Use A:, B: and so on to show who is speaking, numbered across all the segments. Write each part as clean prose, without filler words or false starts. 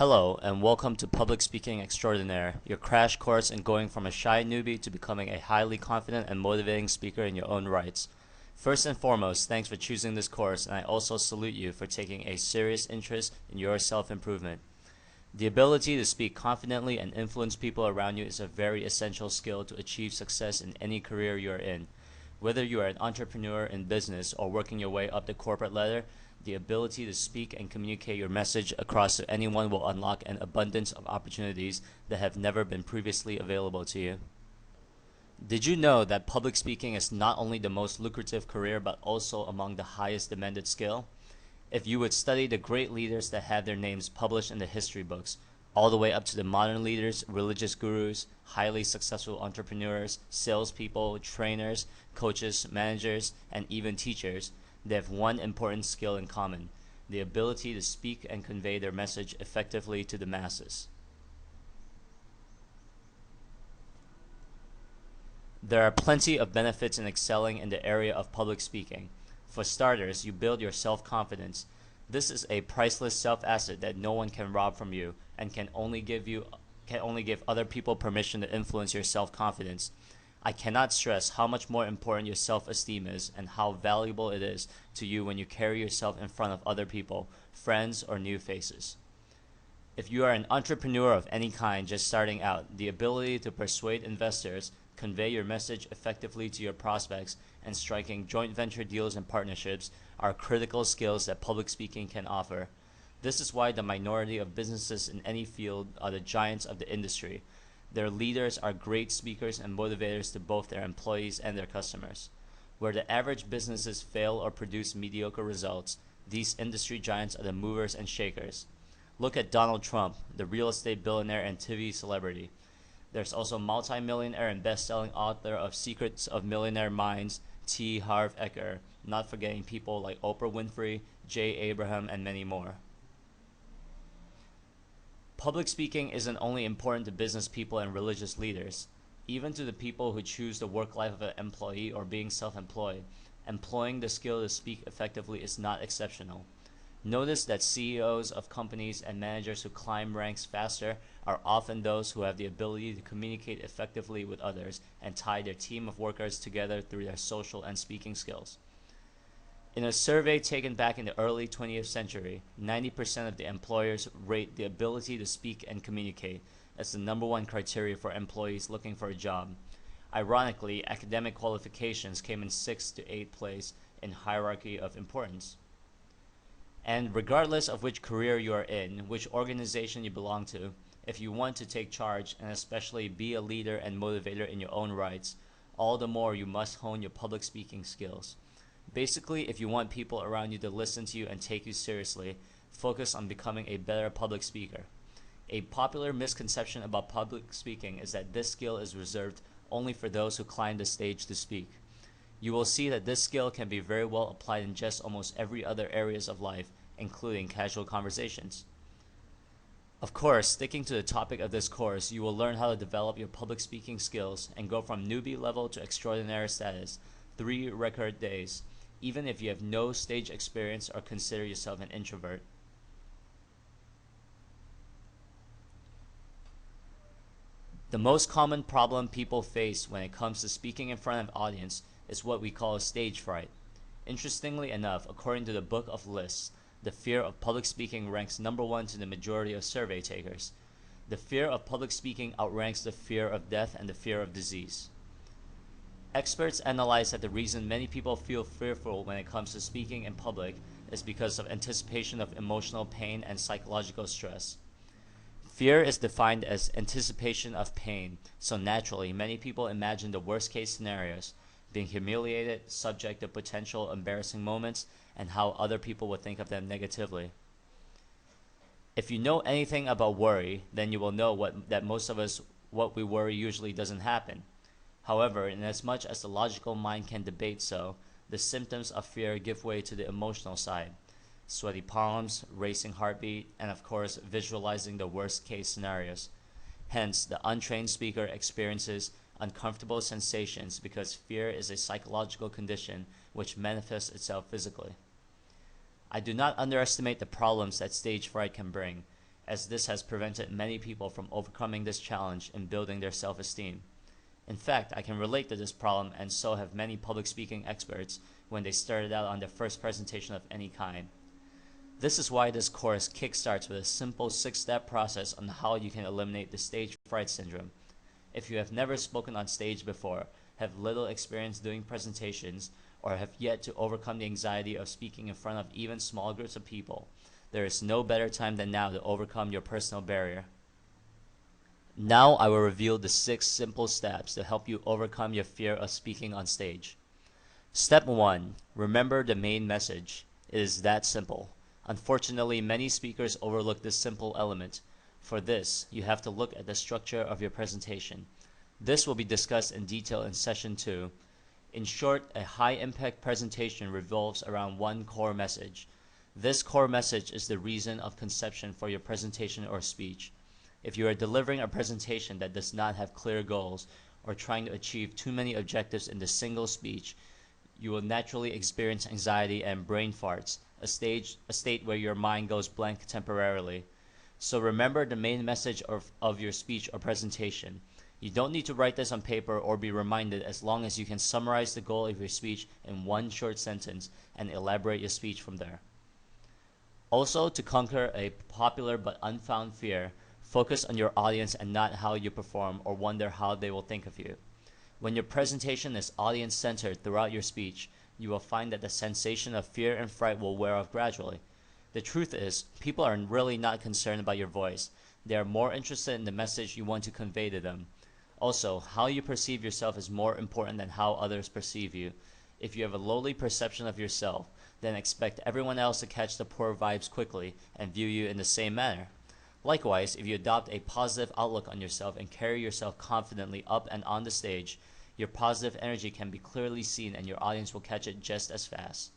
A: Hello, and welcome to Public Speaking Extraordinaire, your crash course in going from a shy newbie to becoming a highly confident and motivating speaker in your own rights. First and foremost, thanks for choosing this course, and I also salute you for taking a serious interest in your self-improvement. The ability to speak confidently and influence people around you is a very essential skill to achieve success in any career you are in. Whether you are an entrepreneur in business or working your way up the corporate ladder, the ability to speak and communicate your message across to anyone will unlock an abundance of opportunities that have never been previously available to you. Did you know that public speaking is not only the most lucrative career but also among the highest demanded skill? If you would study the great leaders that had their names published in the history books, all the way up to the modern leaders, religious gurus, highly successful entrepreneurs, salespeople, trainers, coaches, managers, and even teachers, they have one important skill in common: the ability to speak and convey their message effectively to the masses. There are plenty of benefits in excelling in the area of public speaking. For starters, you build your self-confidence. This is a priceless self-asset that no one can rob from you and can only give other people permission to influence your self-confidence. I cannot stress how much more important your self-esteem is and how valuable it is to you when you carry yourself in front of other people, friends, or new faces. If you are an entrepreneur of any kind just starting out, the ability to persuade investors, convey your message effectively to your prospects, and striking joint venture deals and partnerships are critical skills that public speaking can offer. This is why the minority of businesses in any field are the giants of the industry. Their leaders are great speakers and motivators to both their employees and their customers. Where the average businesses fail or produce mediocre results, these industry giants are the movers and shakers. Look at Donald Trump, the real estate billionaire and TV celebrity. There's also multi-millionaire and best-selling author of Secrets of Millionaire Minds, T. Harv Eker, not forgetting people like Oprah Winfrey, Jay Abraham, and many more. Public speaking isn't only important to business people and religious leaders. Even to the people who choose the work life of an employee or being self-employed, employing the skill to speak effectively is not exceptional. Notice that CEOs of companies and managers who climb ranks faster are often those who have the ability to communicate effectively with others and tie their team of workers together through their social and speaking skills. In a survey taken back in the early 20th century, 90% of the employers rate the ability to speak and communicate as the number one criteria for employees looking for a job. Ironically, academic qualifications came in 6th to 8th place in hierarchy of importance. And regardless of which career you are in, which organization you belong to, if you want to take charge and especially be a leader and motivator in your own rights, all the more you must hone your public speaking skills. Basically, if you want people around you to listen to you and take you seriously, focus on becoming a better public speaker. A popular misconception about public speaking is that this skill is reserved only for those who climb the stage to speak. You will see that this skill can be very well applied in just almost every other areas of life, including casual conversations. Of course, sticking to the topic of this course, you will learn how to develop your public speaking skills and go from newbie level to extraordinary status, 3 record days, even if you have no stage experience or consider yourself an introvert. The most common problem people face when it comes to speaking in front of an audience is what we call stage fright. Interestingly enough, according to the Book of Lists, the fear of public speaking ranks number 1 to the majority of survey takers. The fear of public speaking outranks the fear of death and the fear of disease. Experts analyze that the reason many people feel fearful when it comes to speaking in public is because of anticipation of emotional pain and psychological stress. Fear is defined as anticipation of pain, so naturally many people imagine the worst case scenarios: being humiliated, subject to potential embarrassing moments, and how other people would think of them negatively. If you know anything about worry, then you will know that most of us, what we worry usually doesn't happen. However, inasmuch as the logical mind can debate so, the symptoms of fear give way to the emotional side: sweaty palms, racing heartbeat, and of course, visualizing the worst case scenarios. Hence, the untrained speaker experiences uncomfortable sensations because fear is a psychological condition which manifests itself physically. I do not underestimate the problems that stage fright can bring. as this has prevented many people from overcoming this challenge and building their self-esteem. In fact, I can relate to this problem, and so have many public speaking experts when they started out on their first presentation of any kind. This is why this course kickstarts with a simple 6-step process on how you can eliminate the stage fright syndrome. If you have never spoken on stage before, have little experience doing presentations, or have yet to overcome the anxiety of speaking in front of even small groups of people, there is no better time than now to overcome your personal barrier. Now I will reveal the 6 simple steps to help you overcome your fear of speaking on stage. Step 1. Remember the main message. It is that simple. Unfortunately, many speakers overlook this simple element. For this, you have to look at the structure of your presentation. This will be discussed in detail in session 2. In short, a high-impact presentation revolves around one core message. This core message is the reason of conception for your presentation or speech. If you are delivering a presentation that does not have clear goals or trying to achieve too many objectives in the single speech, you will naturally experience anxiety and brain farts, a state where your mind goes blank temporarily. So remember the main message of your speech or presentation. You don't need to write this on paper or be reminded, as long as you can summarize the goal of your speech in one short sentence and elaborate your speech from there. Also, to conquer a popular but unfound fear, focus on your audience and not how you perform or wonder how they will think of you. When your presentation is audience-centered throughout your speech, you will find that the sensation of fear and fright will wear off gradually. The truth is, people are really not concerned about your voice. They are more interested in the message you want to convey to them. Also, how you perceive yourself is more important than how others perceive you. If you have a lowly perception of yourself, then expect everyone else to catch the poor vibes quickly and view you in the same manner. Likewise, if you adopt a positive outlook on yourself and carry yourself confidently up and on the stage, your positive energy can be clearly seen and your audience will catch it just as fast.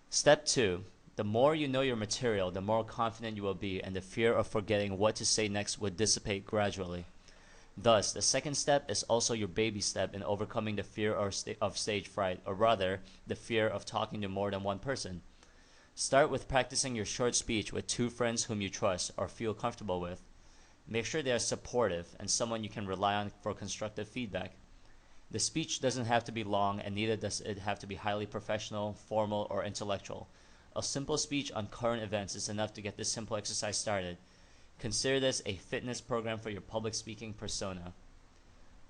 A: Step 2. The more you know your material, the more confident you will be, and the fear of forgetting what to say next will dissipate gradually. Thus, the second step is also your baby step in overcoming the fear of stage fright, or rather, the fear of talking to more than one person. Start with practicing your short speech with 2 friends whom you trust or feel comfortable with. Make sure they are supportive and someone you can rely on for constructive feedback. The speech doesn't have to be long, and neither does it have to be highly professional, formal, or intellectual. A simple speech on current events is enough to get this simple exercise started. Consider this a fitness program for your public speaking persona.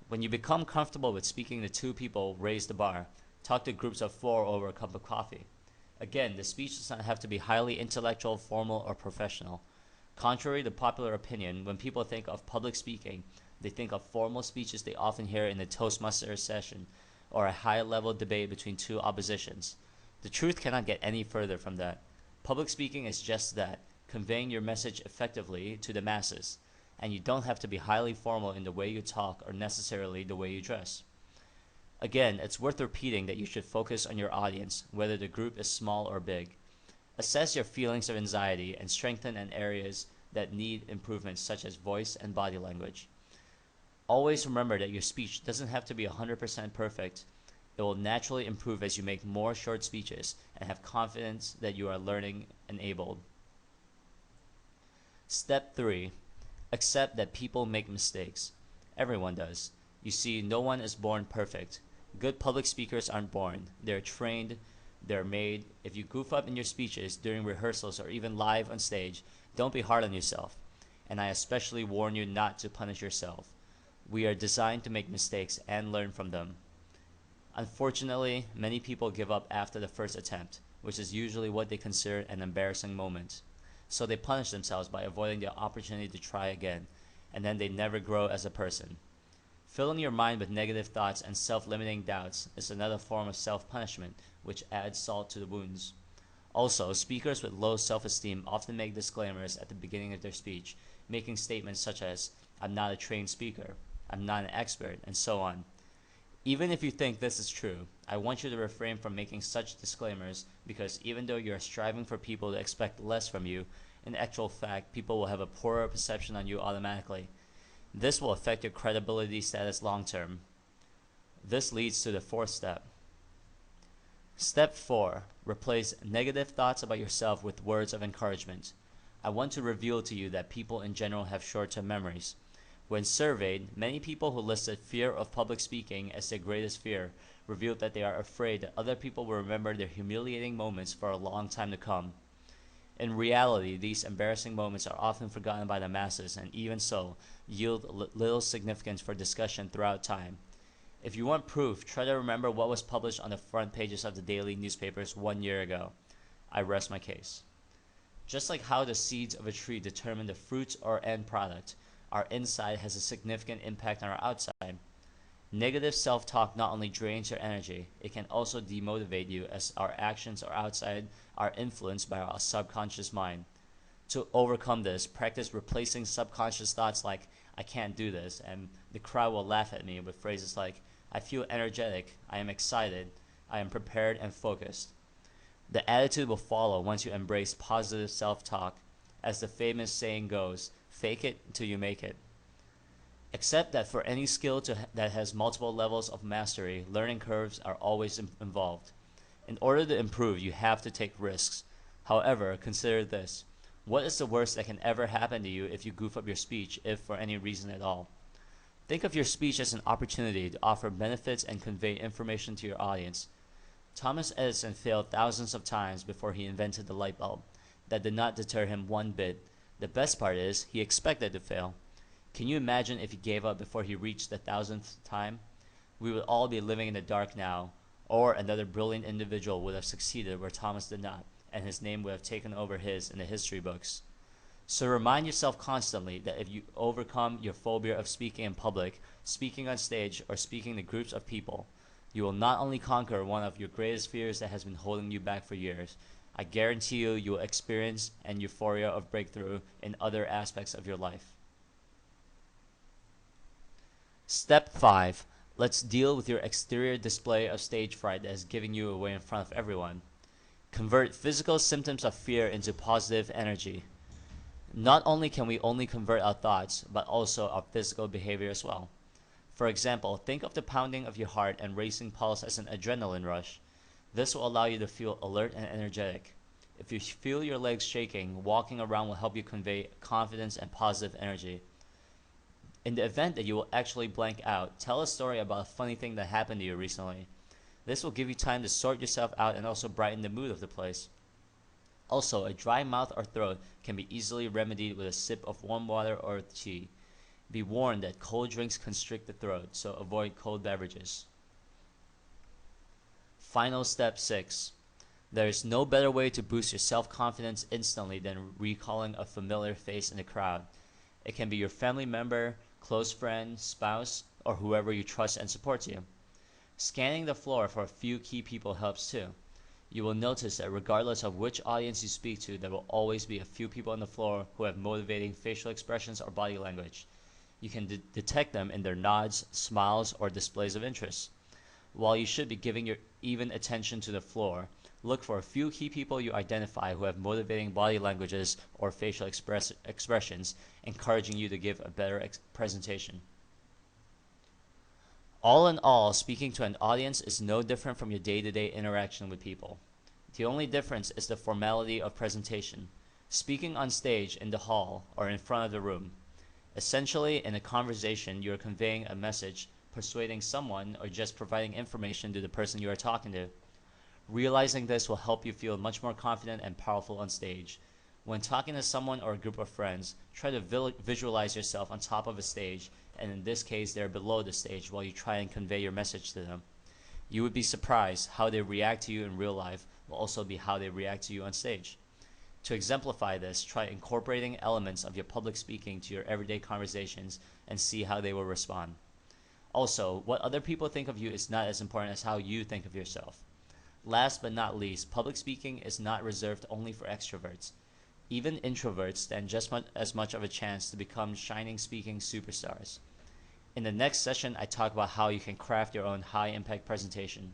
A: When you become comfortable with speaking to 2 people, raise the bar. Talk to groups of 4 over a cup of coffee. Again, the speech does not have to be highly intellectual, formal, or professional. Contrary to popular opinion, when people think of public speaking, they think of formal speeches they often hear in a Toastmaster session or a high-level debate between 2 oppositions. The truth cannot get any further from that. Public speaking is just that, conveying your message effectively to the masses, and you don't have to be highly formal in the way you talk or necessarily the way you dress. Again, it's worth repeating that you should focus on your audience, whether the group is small or big. Assess your feelings of anxiety and strengthen in areas that need improvement, such as voice and body language. Always remember that your speech doesn't have to be 100% perfect. It will naturally improve as you make more short speeches and have confidence that you are learning enabled. Step 3. Accept that people make mistakes. Everyone does. You see, no one is born perfect. Good public speakers aren't born. They're trained, they're made. If you goof up in your speeches during rehearsals or even live on stage, don't be hard on yourself. And I especially warn you not to punish yourself. We are designed to make mistakes and learn from them. Unfortunately, many people give up after the first attempt, which is usually what they consider an embarrassing moment. So they punish themselves by avoiding the opportunity to try again, and then they never grow as a person. Filling your mind with negative thoughts and self-limiting doubts is another form of self-punishment, which adds salt to the wounds. Also, speakers with low self-esteem often make disclaimers at the beginning of their speech, making statements such as, "I'm not a trained speaker," "I'm not an expert," and so on. Even if you think this is true, I want you to refrain from making such disclaimers, because even though you are striving for people to expect less from you, in actual fact, people will have a poorer perception on you automatically. This will affect your credibility status long term. This leads to the 4th step. Step 4. Replace negative thoughts about yourself with words of encouragement. I want to reveal to you that people in general have short-term memories. When surveyed, many people who listed fear of public speaking as their greatest fear revealed that they are afraid that other people will remember their humiliating moments for a long time to come. In reality, these embarrassing moments are often forgotten by the masses and even so, yield little significance for discussion throughout time. If you want proof, try to remember what was published on the front pages of the daily newspapers 1 year ago. I rest my case. Just like how the seeds of a tree determine the fruit or end product, our inside has a significant impact on our outside. Negative self-talk not only drains your energy, it can also demotivate you as our actions or outside are influenced by our subconscious mind. To overcome this, practice replacing subconscious thoughts like, I can't do this, and the crowd will laugh at me with phrases like, I feel energetic, I am excited, I am prepared and focused. The attitude will follow once you embrace positive self-talk. As the famous saying goes, fake it till you make it. Accept that for any skill that has multiple levels of mastery, learning curves are always involved. In order to improve, you have to take risks. However, consider this. What is the worst that can ever happen to you if you goof up your speech, if for any reason at all? Think of your speech as an opportunity to offer benefits and convey information to your audience. Thomas Edison failed thousands of times before he invented the light bulb. That did not deter him one bit. The best part is, he expected to fail. Can you imagine if he gave up before he reached the 1000th time? We would all be living in the dark now, or another brilliant individual would have succeeded where Thomas did not, and his name would have taken over his in the history books. So remind yourself constantly that if you overcome your phobia of speaking in public, speaking on stage, or speaking to groups of people, you will not only conquer one of your greatest fears that has been holding you back for years, I guarantee you will experience an euphoria of breakthrough in other aspects of your life. Step 5. Let's deal with your exterior display of stage fright that is giving you away in front of everyone. Convert physical symptoms of fear into positive energy. Not only can we only convert our thoughts, but also our physical behavior as well. For example, think of the pounding of your heart and racing pulse as an adrenaline rush. This will allow you to feel alert and energetic. If you feel your legs shaking, walking around will help you convey confidence and positive energy. In the event that you will actually blank out, tell a story about a funny thing that happened to you recently. This will give you time to sort yourself out and also brighten the mood of the place. Also, a dry mouth or throat can be easily remedied with a sip of warm water or tea. Be warned that cold drinks constrict the throat, so avoid cold beverages. Final step 6. There is no better way to boost your self-confidence instantly than recalling a familiar face in the crowd. It can be your family member, close friend, spouse, or whoever you trust and supports you. Scanning the floor for a few key people helps too. You will notice that regardless of which audience you speak to, there will always be a few people on the floor who have motivating facial expressions or body language. You can detect them in their nods, smiles, or displays of interest. While you should be giving your even attention to the floor, look for a few key people you identify who have motivating body languages or facial expressions, encouraging you to give a better presentation. All in all, speaking to an audience is no different from your day-to-day interaction with people. The only difference is the formality of presentation. Speaking on stage, in the hall, or in front of the room. Essentially, in a conversation, you are conveying a message, persuading someone, or just providing information to the person you are talking to. Realizing this will help you feel much more confident and powerful on stage. When talking to someone or a group of friends, try to visualize yourself on top of a stage, and in this case, they're below the stage while you try and convey your message to them. You would be surprised how they react to you in real life will also be how they react to you on stage. To exemplify this, try incorporating elements of your public speaking to your everyday conversations and see how they will respond. Also, what other people think of you is not as important as how you think of yourself. Last but not least, public speaking is not reserved only for extroverts. Even introverts stand just as much of a chance to become shining speaking superstars. In the next session, I talk about how you can craft your own high-impact presentation.